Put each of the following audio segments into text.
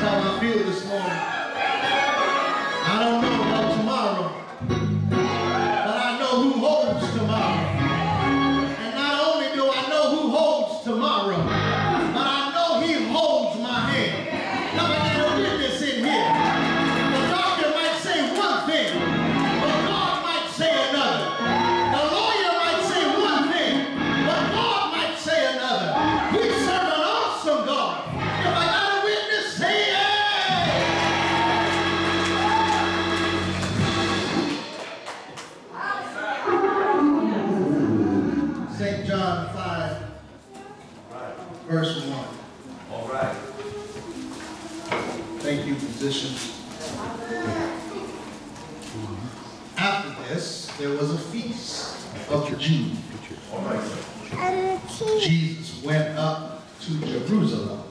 how I feel this morning. I don't know about tomorrow, but I know who holds tomorrow. And not only do I know who holds tomorrow, but I know he holds my hand. Now I got a witness in here. The doctor might say one thing, but God might say another. The lawyer might say one thing, but God might say another. We serve an awesome God. If I got a witness, say yeah. St. John 5, verse 1. All right. Thank you, physicians. After this, there was a feast of the Jews. All right. Jesus went up to Jerusalem.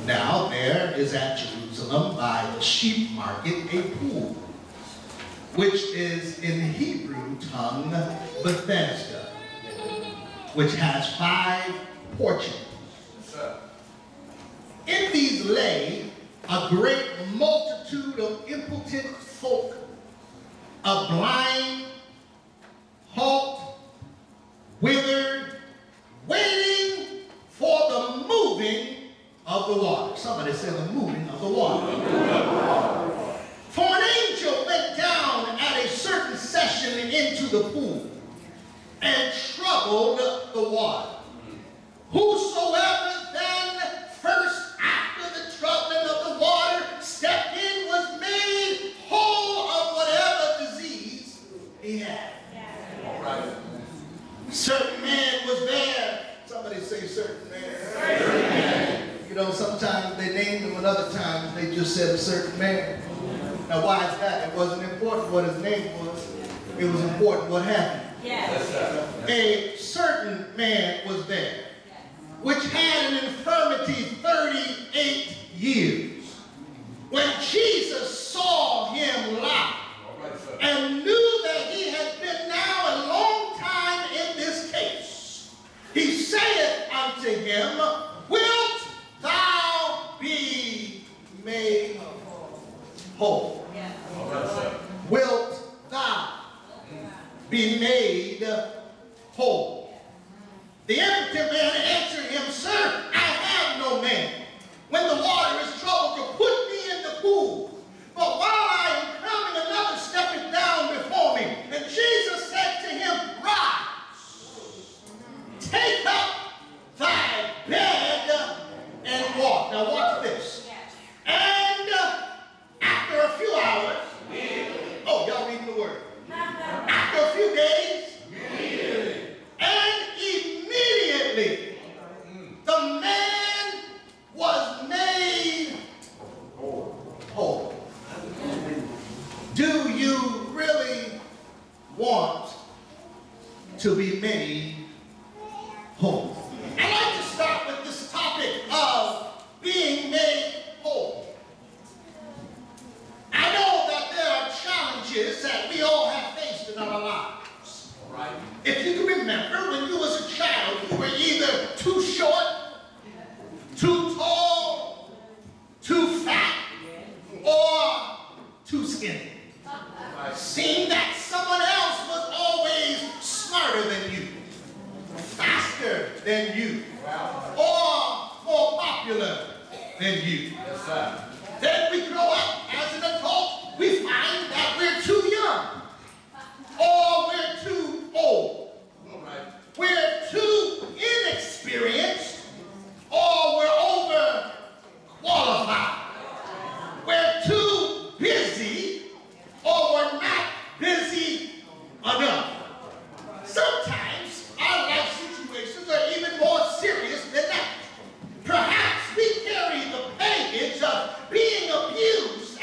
Now there is at Jerusalem by the sheep market a pool, which is in the Hebrew tongue Bethesda, which has 5 porches. In these lay a great multitude of impotent folk, of blind, halt, withered, waiting for the moving of the water. Somebody said the moving of the water. For an angel went down at a certain session into the pool and troubled the water. Whosoever then first after the troubling of the water stepped in was made whole of whatever disease he had. All right. Certain man was there. Somebody say certain man. Certain man. You know, sometimes they named him and other times they just said a certain man. Now why is that? It wasn't important what his name was. It was important what happened. Yes. A certain man was there, which had an infirmity 38 years. When Jesus saw him lie and knew that he had been now a long time in this case, he saith unto him, wilt thou be made whole? All right, sir. Wilt thou be made whole? The impotent man answered him, Sir, I have no man, when the water is troubled, to put me in the pool. But while I am coming, another steppeth down before me. And Jesus said to him, Rise, take up thy bed and walk. Now watch this. And after a few hours, oh, y'all reading the word. After a few days, and immediately the man was made whole. Do you really want to be made whole? I'd like to start with this topic of being made whole. I know that there are challenges that we all have faced in our lives. Right. If you can remember, when you was a child, you were either too short, too tall, too fat, or too skinny. Seeing that someone else was always smarter than you, faster than you, or more popular than you. Yes, sir. Then we grow up as an adult, we find that we're too young, or we're too old. All right. We're too inexperienced, or we're overqualified. We're too busy, or we're not busy enough. Sometimes our life situations are even more serious than that. Perhaps we carry the baggage of being abused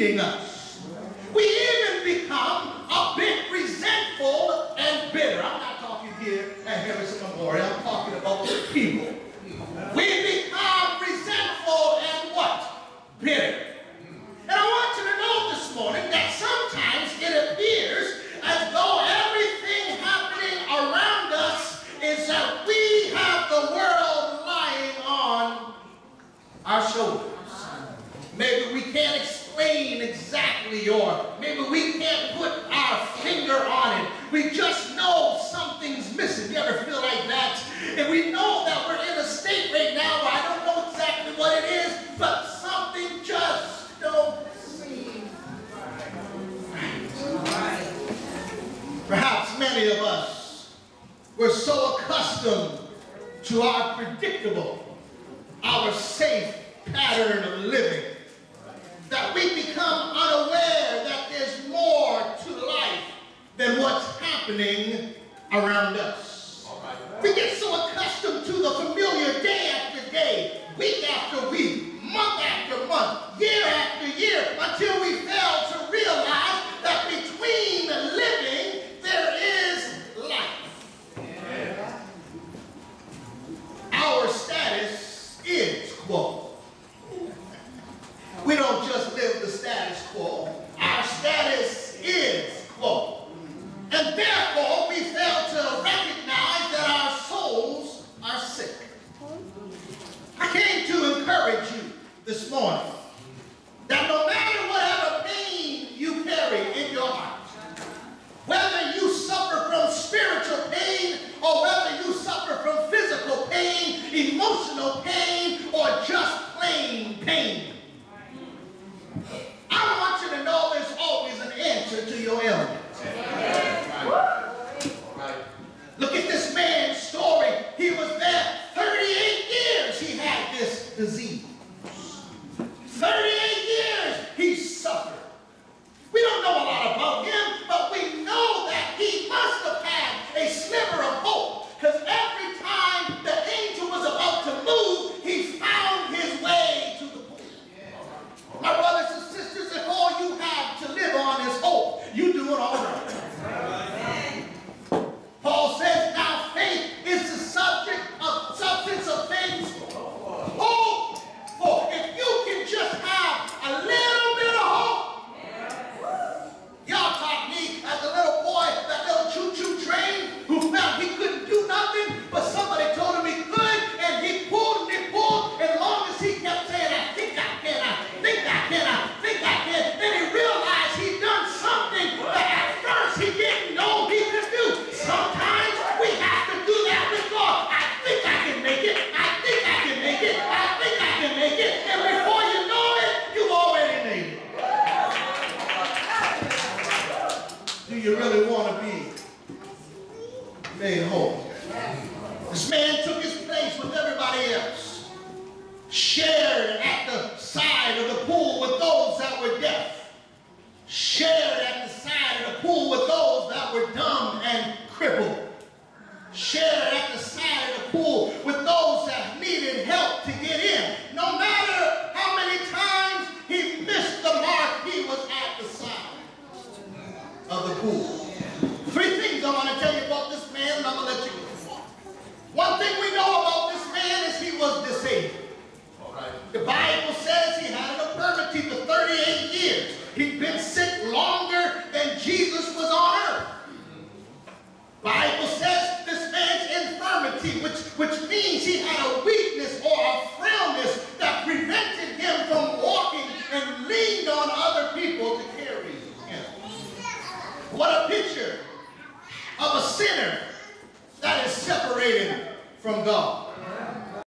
mistreating us. We even become a bit resentful and bitter. I'm not talking here at Harrison Memorial. I'm talking about people. We become resentful and what? Bitter. And I want you to know this morning that sometimes it appears as though everything happening around us is that we have the world lying on our shoulders. Maybe we can't explain exactly, or maybe we can't put our finger on it. We just know something's missing. You ever feel like that? And we know that we're in a state right now where I don't know exactly what it is, but something just don't seem right. Perhaps many of us were so accustomed to our predictable, our safe pattern of living, that we become unaware that there's more to life than what's happening around us. We get so accustomed to the familiar day after day, week after week, month after month, year after year, until we fail to realize that between living, there is life. Yeah. Our status is quo. We don't just live the status quo. Our status is quo. And therefore, we fail to recognize that our souls are sick. I came to encourage you this morning that no matter whatever pain you carry in your heart, whether you suffer from spiritual pain or whether you suffer from physical pain, emotional pain, or just plain pain, I want you to know there's always an answer to your ailment. Look at this man's story. He was there 38 years he had this disease. 38 years he suffered. We don't know a lot about him, but we know that he must have had a sliver of hope, because every time the angel was about to move, he found his way to the pool. My brothers and sisters, if all you have to live on is hope, you're doing all right. Paul says, now faith is the substance of things hoped for. If you can just have a little bit of hope. Y'all taught me as a little boy, that little choo-choo train who felt he couldn't do nothing, but somebody told him he could, and he pulled, and as long as he kept saying, I think I can, I think I can, I think I can, then he realized he'd done something that at first he didn't know he could do. Sometimes we have to do that with God. I think I can make it, I think I can make it, I think I can make it, and before you know it, you've already made it. Do you really want to be made whole? This man took his place with everybody else, shared at the side of the pool with those that were deaf, shared at the side of the pool with those that were dumb and crippled, shared at the side of the pool with those that needed help to get in. No matter how many times he missed the mark, he was at the side of the pool. Three things I want to tell you about this man, and I'm going to let you go. One thing we know about this man is he was disabled. The Bible says he had an infirmity for 38 years. He'd been sick longer than Jesus was on earth. Bible says this man's infirmity, which means he had a weakness or a frailness that prevented him from walking and leaned on other people to carry him. What a picture of a sinner that is separated from God.